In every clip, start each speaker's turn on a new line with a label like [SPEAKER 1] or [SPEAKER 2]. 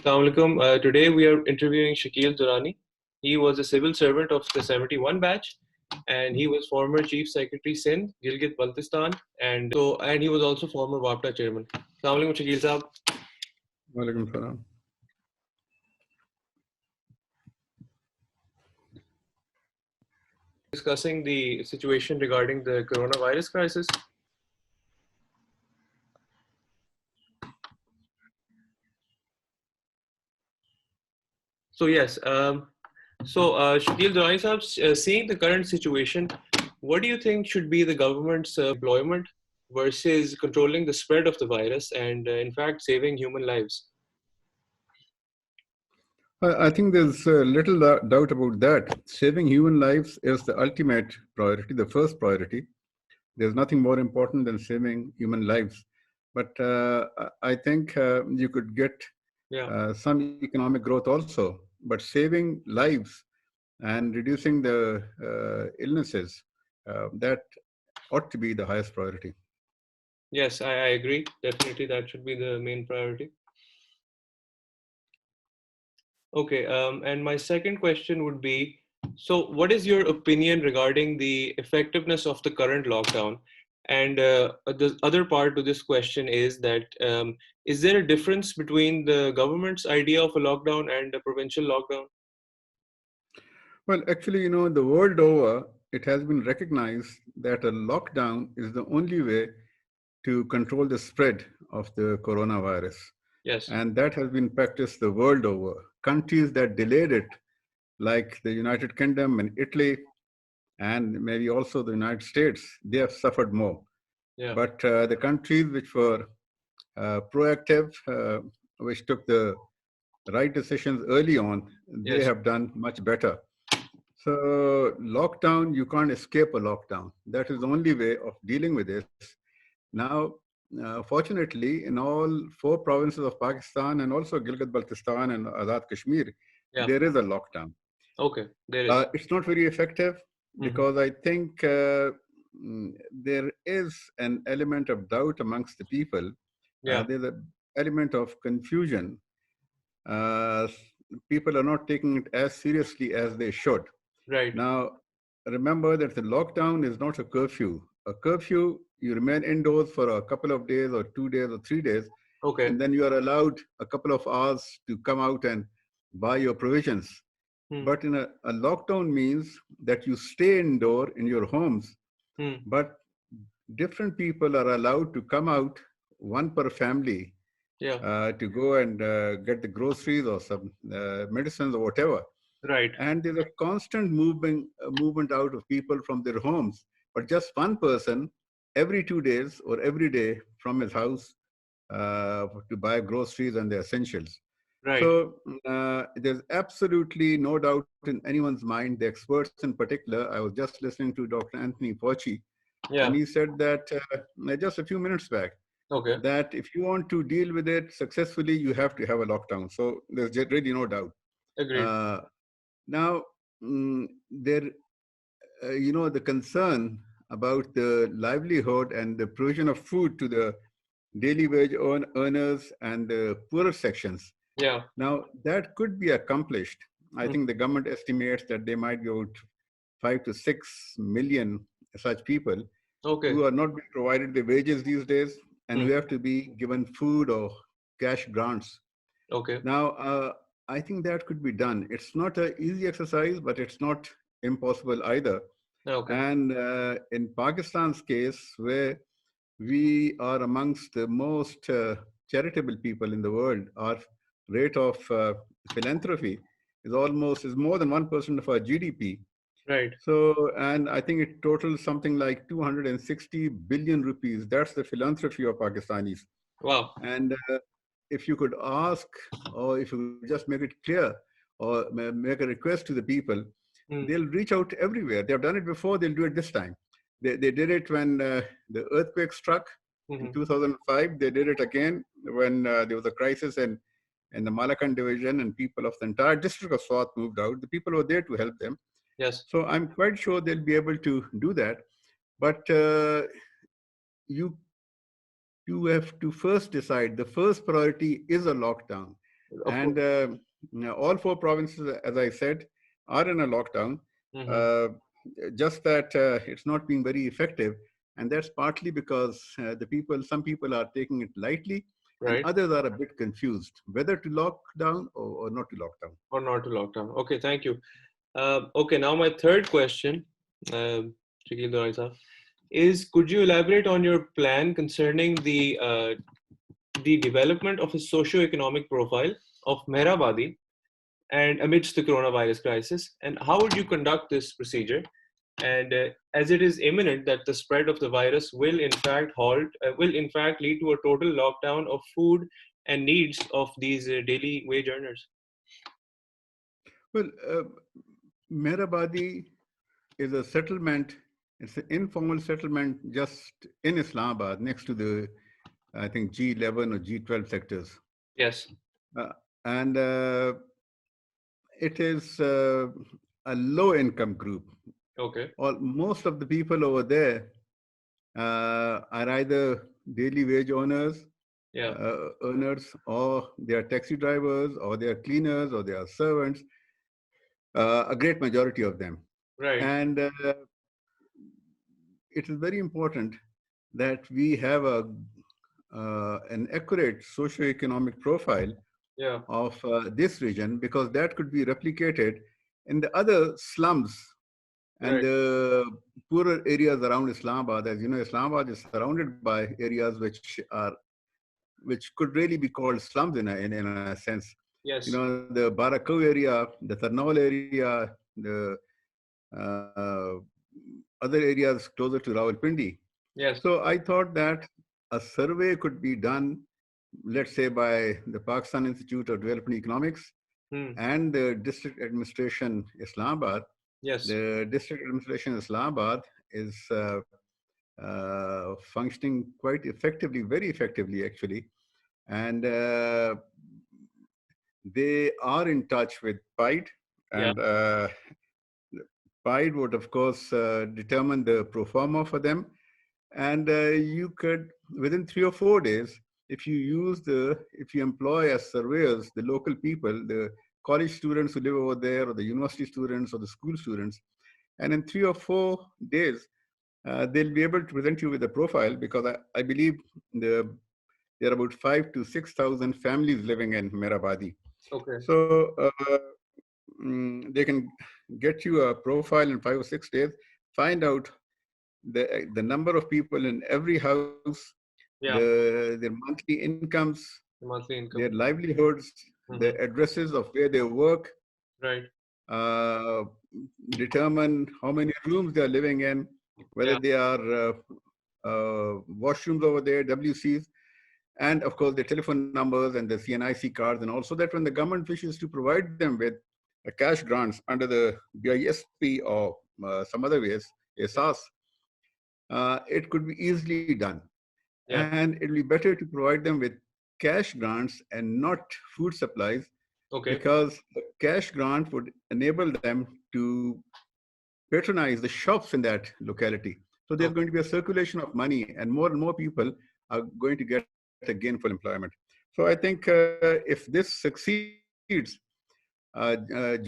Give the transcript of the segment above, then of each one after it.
[SPEAKER 1] Assalamu alaikum. Today we are interviewing Shakil Durrani. He was a civil servant of the 71 batch, and he was former Chief Secretary Sindh, Gilgit Baltistan, and he was also former WAPTA chairman. Assalamu alaikum, Shakil Saab.
[SPEAKER 2] Walaikum salam.
[SPEAKER 1] Discussing the situation regarding the coronavirus crisis. So yes, Shakil Durrani Saab, seeing the current situation, what do you think should be the government's employment versus controlling the spread of the virus and, in fact, saving human lives?
[SPEAKER 2] I think there's little doubt about that. Saving human lives is the ultimate priority, the first priority. There's nothing more important than saving human lives. But I think you could get some economic growth also. But saving lives and reducing the illnesses, that ought to be the highest priority.
[SPEAKER 1] Yes, I agree. Definitely, that should be the main priority. Okay, and my second question would be, so what is your opinion regarding the effectiveness of the current lockdown? And the other part to this question is that, is there a difference between the government's idea of a lockdown and a provincial lockdown?
[SPEAKER 2] Well, actually, the world over, it has been recognized that a lockdown is the only way to control the spread of the coronavirus.
[SPEAKER 1] Yes.
[SPEAKER 2] And that has been practiced the world over. Countries that delayed it, like the United Kingdom and Italy, and maybe also the United States, they have suffered more.
[SPEAKER 1] Yeah.
[SPEAKER 2] But the countries which were proactive, which took the right decisions early on, they have done much better. So lockdown, you can't escape a lockdown. That is the only way of dealing with this. Now, fortunately, in all 4 provinces of Pakistan and also Gilgit-Baltistan and Azad Kashmir, there is a lockdown.
[SPEAKER 1] Okay, there is.
[SPEAKER 2] It's not very effective because I think there is an element of doubt amongst the people. There's an element of confusion. People are not taking it as seriously as they should.
[SPEAKER 1] Right.
[SPEAKER 2] Now, remember that the lockdown is not a curfew. A curfew, you remain indoors for a couple of days or 2 days or 3 days.
[SPEAKER 1] Okay.
[SPEAKER 2] And then you are allowed a couple of hours to come out and buy your provisions. But in a lockdown means that you stay indoor in your homes, but different people are allowed to come out, one per family, to go and get the groceries or some medicines or whatever.
[SPEAKER 1] Right.
[SPEAKER 2] And there's a constant movement out of people from their homes, but just one person every 2 days or every day from his house to buy groceries and the essentials.
[SPEAKER 1] Right.
[SPEAKER 2] So there's absolutely no doubt in anyone's mind, the experts in particular. I was just listening to Dr. Anthony Fauci, and he said that just a few minutes back, that if you want to deal with it successfully, you have to have a lockdown. So there's really no doubt.
[SPEAKER 1] Agreed.
[SPEAKER 2] Now, there, the concern about the livelihood and the provision of food to the daily wage earners and the poorer sections.
[SPEAKER 1] Yeah.
[SPEAKER 2] Now, that could be accomplished. I think the government estimates that there might be about 5 to 6 million such people who are not being provided the wages these days and who have to be given food or cash grants.
[SPEAKER 1] Okay.
[SPEAKER 2] Now, I think that could be done. It's not an easy exercise, but it's not impossible either.
[SPEAKER 1] Okay.
[SPEAKER 2] And in Pakistan's case, where we are amongst the most charitable people in the world, our rate of philanthropy is more than 1% of our GDP.
[SPEAKER 1] Right.
[SPEAKER 2] So, and I think it totals something like 260 billion rupees. That's the philanthropy of Pakistanis.
[SPEAKER 1] Wow.
[SPEAKER 2] And if you could ask, or if you just make it clear, or make a request to the people, they'll reach out everywhere. They've done it before, they'll do it this time. They did it when the earthquake struck in 2005. They did it again when there was a crisis in the Malakand division and people of the entire district of Swat moved out. The people were there to help them.
[SPEAKER 1] Yes.
[SPEAKER 2] So I'm quite sure they'll be able to do that. But you have to first decide, the first priority is a lockdown.
[SPEAKER 1] Of
[SPEAKER 2] And
[SPEAKER 1] course.
[SPEAKER 2] all four provinces, as I said, are in a lockdown.
[SPEAKER 1] Hmm.
[SPEAKER 2] Uh, just that it's not being very effective. And that's partly because some people are taking it lightly, and
[SPEAKER 1] Right.
[SPEAKER 2] others are a bit confused whether to lock down or not to lock down.
[SPEAKER 1] Or not to lockdown. Okay, thank you. Okay, now my third question, Shakil Dawai sahab, is could you elaborate on your plan concerning the development of a socio-economic profile of Mehrabadi and amidst the coronavirus crisis, and how would you conduct this procedure? And as it is imminent that the spread of the virus will in fact lead to a total lockdown of food and needs of these daily wage earners.
[SPEAKER 2] Well, Mehrabadi is a settlement. It's an informal settlement just in Islamabad, next to the, I think, G11 or G12 sectors.
[SPEAKER 1] Yes.
[SPEAKER 2] Uh, and it is a low income group.
[SPEAKER 1] Okay.
[SPEAKER 2] Most of the people over there are either daily wage
[SPEAKER 1] Yeah.
[SPEAKER 2] earners, or they are taxi drivers, or they are cleaners, or they are servants, a great majority of them.
[SPEAKER 1] Right.
[SPEAKER 2] And it is very important that we have an accurate socioeconomic profile
[SPEAKER 1] Yeah.
[SPEAKER 2] of this region, because that could be replicated in the other slums and
[SPEAKER 1] Right.
[SPEAKER 2] the poorer areas around Islamabad. As you know, Islamabad is surrounded by areas which could really be called slums in a sense. You
[SPEAKER 1] Yes.
[SPEAKER 2] know, the Barakau area, the Tarnaul area, the uh, other areas closer to Rawalpindi.
[SPEAKER 1] Yes.
[SPEAKER 2] So I thought that a survey could be done, let's say by the Pakistan Institute of Development Economics
[SPEAKER 1] Hmm.
[SPEAKER 2] and the District Administration Islamabad.
[SPEAKER 1] Yes.
[SPEAKER 2] The District Administration Islamabad is functioning quite effectively, very effectively actually. And they are in touch with PIDE,
[SPEAKER 1] Yeah.
[SPEAKER 2] and PIDE would, of course, determine the pro forma for them. And you could, within 3 or 4 days, if you employ as surveyors the local people, the college students who live over there, or the university students, or the school students, and in 3 or 4 days, they'll be able to present you with a profile, because I believe there are about 5 to 6,000 families living in Mehrabadi.
[SPEAKER 1] Okay.
[SPEAKER 2] So they can get you a profile in 5 or 6 days, find out the number of people in every house,
[SPEAKER 1] Yeah.
[SPEAKER 2] their monthly incomes,
[SPEAKER 1] The monthly
[SPEAKER 2] their
[SPEAKER 1] income.
[SPEAKER 2] livelihoods, the
[SPEAKER 1] Hmm.
[SPEAKER 2] addresses of where they work,
[SPEAKER 1] Right.
[SPEAKER 2] uh, determine how many rooms they are living in, whether
[SPEAKER 1] Yeah.
[SPEAKER 2] they are washrooms over there, WCs, and of course the telephone numbers and the CNIC cards, and also that when the government wishes to provide them with cash grants under the BISP or some other ways, SAS, it could be easily done.
[SPEAKER 1] Yeah.
[SPEAKER 2] And it'll be better to provide them with cash grants and not food supplies,
[SPEAKER 1] Okay.
[SPEAKER 2] because the cash grant would enable them to patronize the shops in that locality. So there's
[SPEAKER 1] Okay.
[SPEAKER 2] going to be a circulation of money, and more people are going to get a gainful employment. So I think if this succeeds,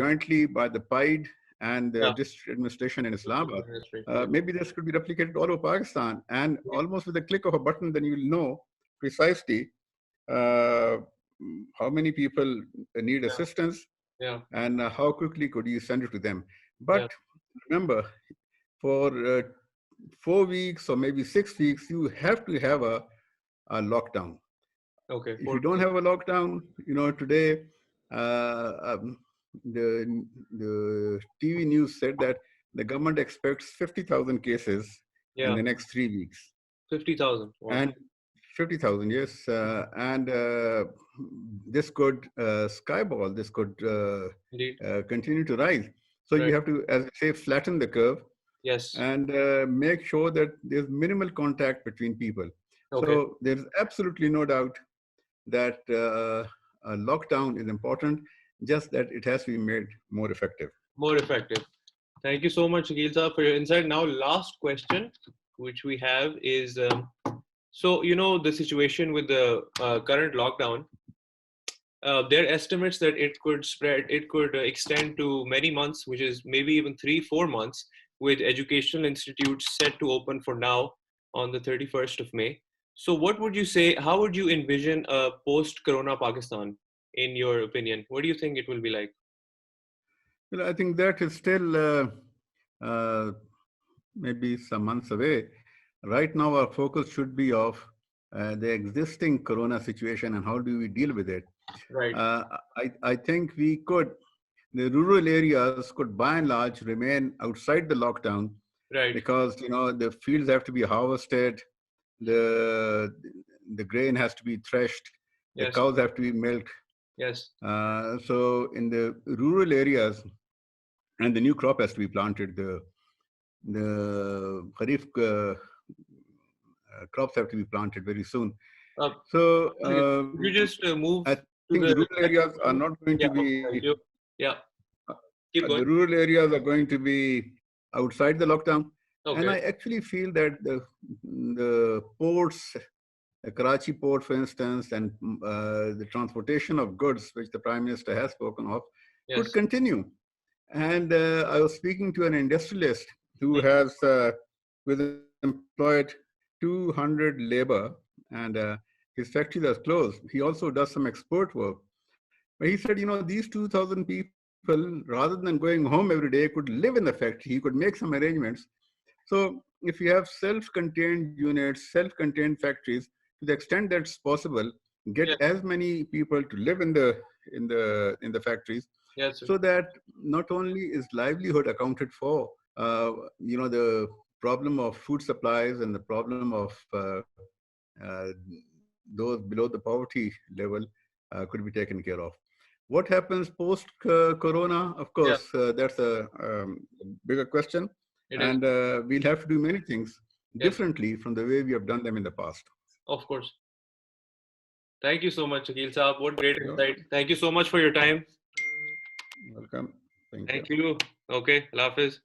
[SPEAKER 2] jointly by the PIDE and the
[SPEAKER 1] Yeah.
[SPEAKER 2] district administration in Islamabad,
[SPEAKER 1] History. Yeah.
[SPEAKER 2] maybe this could be replicated all over Pakistan, and almost with the click of a button, then you'll know precisely uh, how many people need
[SPEAKER 1] Yeah.
[SPEAKER 2] assistance,
[SPEAKER 1] Yeah.
[SPEAKER 2] and how quickly could you send it to them.
[SPEAKER 1] Yeah.
[SPEAKER 2] But remember, for 4 weeks or maybe 6 weeks, you have to have a lockdown.
[SPEAKER 1] Okay.
[SPEAKER 2] If you don't have a lockdown, you know, today uh, um, the TV news said that the government expects 50,000 cases in
[SPEAKER 1] Yeah.
[SPEAKER 2] the next 3 weeks.
[SPEAKER 1] 50,000. Wow.
[SPEAKER 2] And 50,000, yes. And this could skyball, this could
[SPEAKER 1] Indeed.
[SPEAKER 2] continue to rise. So
[SPEAKER 1] Right.
[SPEAKER 2] you have to, as I say, flatten the curve
[SPEAKER 1] Yes.
[SPEAKER 2] and make sure that there's minimal contact between people.
[SPEAKER 1] Okay.
[SPEAKER 2] So there's absolutely no doubt that a lockdown is important, just that it has to be made more effective.
[SPEAKER 1] More effective. Thank you so much, Shakil sir, for your insight. Now, last question, which we have is, so, you know, the situation with the current lockdown, there are estimates that it could spread, it could extend to many months, which is maybe even 3-4 months, with educational institutes set to open for now on the 31st of May. So what would you say, how would you envision a post-corona Pakistan, in your opinion? What do you think it will be like?
[SPEAKER 2] Well, I think that is still uh, maybe some months away. Right now, our focus should be of the existing corona situation and how do we deal with it.
[SPEAKER 1] Right,
[SPEAKER 2] I think we could, the rural areas could by and large remain outside the lockdown
[SPEAKER 1] right,
[SPEAKER 2] because the fields have to be harvested, the the grain has to be threshed, the
[SPEAKER 1] yes,
[SPEAKER 2] cows have to be milked.
[SPEAKER 1] yes,
[SPEAKER 2] So in the rural areas, and the new crop has to be planted. The kharif crops have to be planted very soon.
[SPEAKER 1] uh,
[SPEAKER 2] So
[SPEAKER 1] could you just move
[SPEAKER 2] I
[SPEAKER 1] to
[SPEAKER 2] think
[SPEAKER 1] the
[SPEAKER 2] the rural
[SPEAKER 1] next
[SPEAKER 2] areas are
[SPEAKER 1] one?
[SPEAKER 2] not going
[SPEAKER 1] Yeah,
[SPEAKER 2] to
[SPEAKER 1] okay, thank
[SPEAKER 2] be
[SPEAKER 1] you. Yeah, keep going.
[SPEAKER 2] the rural areas are going to be outside the lockdown. And
[SPEAKER 1] Okay,
[SPEAKER 2] I actually feel that the ports, Karachi port, for instance, and the transportation of goods, which the Prime Minister has spoken of, could
[SPEAKER 1] yes,
[SPEAKER 2] continue. And I was speaking to an industrialist who
[SPEAKER 1] mm,
[SPEAKER 2] has employed 200 labor, and his factory is closed. He also does some export work. But he said, these 2,000 people, rather than going home every day, could live in the factory. He could make some arrangements. So if you have self-contained units, self-contained factories, to the extent that's possible, get
[SPEAKER 1] yes,
[SPEAKER 2] as many people to live in the factories,
[SPEAKER 1] yes, sir.
[SPEAKER 2] so that not only is livelihood accounted for, the problem of food supplies and the problem of uh, those below the poverty level could be taken care of. What happens post corona? Of
[SPEAKER 1] Yeah,
[SPEAKER 2] course, that's a bigger question,
[SPEAKER 1] it is.
[SPEAKER 2] and we'll have to do many things
[SPEAKER 1] Yes,
[SPEAKER 2] differently from the way we have done them in the past.
[SPEAKER 1] of course. Thank you so much, Akil Saab. What great
[SPEAKER 2] You're
[SPEAKER 1] insight. Thank you so much for your time.
[SPEAKER 2] welcome. Thank you.
[SPEAKER 1] Thank you. Okay, Allah Hafiz.